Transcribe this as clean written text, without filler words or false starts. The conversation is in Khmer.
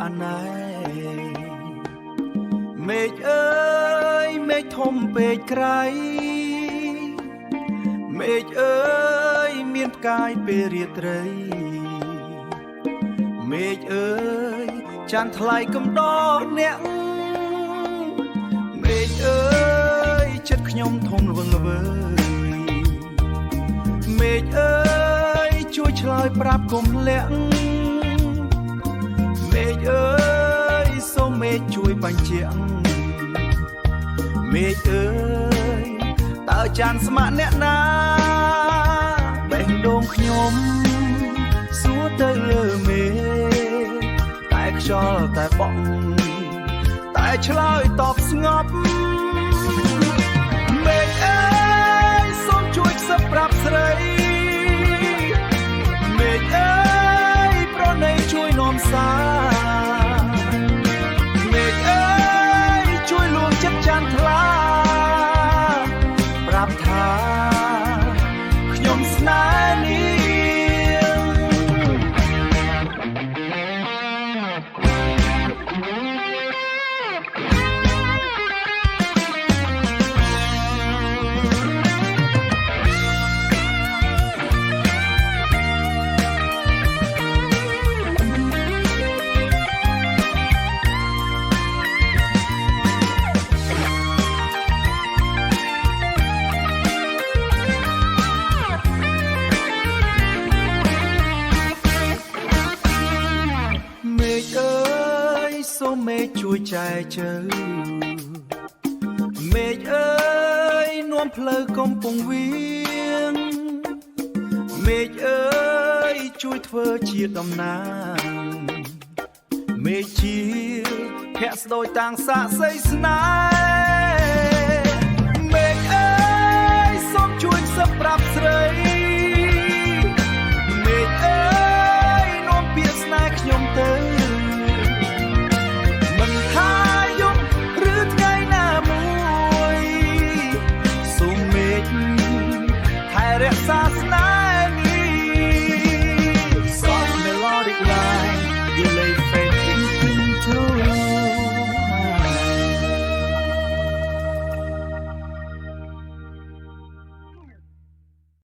អាណែមេឃអើយមេឃធំពេកក្រៃមេឃអើយមានផ្កាយពេលរាត្រីមេឃអើយចាន់ថ្លៃកំដរអ្នកមេឃអើយចិត្តខ្ញុំធំល្វឹងល្វើយមេឃអើយជួយឆ្លើយប្រាប់កុំលាក់មេឃអើយសូមមេឃជួយបញ្ជាក់មេឃអើយតើចានស្ម័គ្រអ្នកណាបេះដូងខ្ញុំសួរទៅលើមេឃតែខ្យល់តែបក់តែឆ្លើយតបស្ងប់មេឃអើយសូមជួយខ្សឹបប្រាប់ស្រីមេឃអើយប្រណីជួយនាំសារមេឃអើយជួយលួងចិត្តចាន់ថ្លាប្រាប់ថាខ្ញុំស្នេហ៍នាងសូមមេឃជួយចែកជើមេឃអើយនាំផ្លូវកំពុងវាងមេឃអើយជួយធ្វើជាតំណាងមេឃជាភក្តិស្ដោយតាំងសាកសីស្នេហ៍មេឃអើយសូមជួយខ្សឹបប្រាប់ស្រី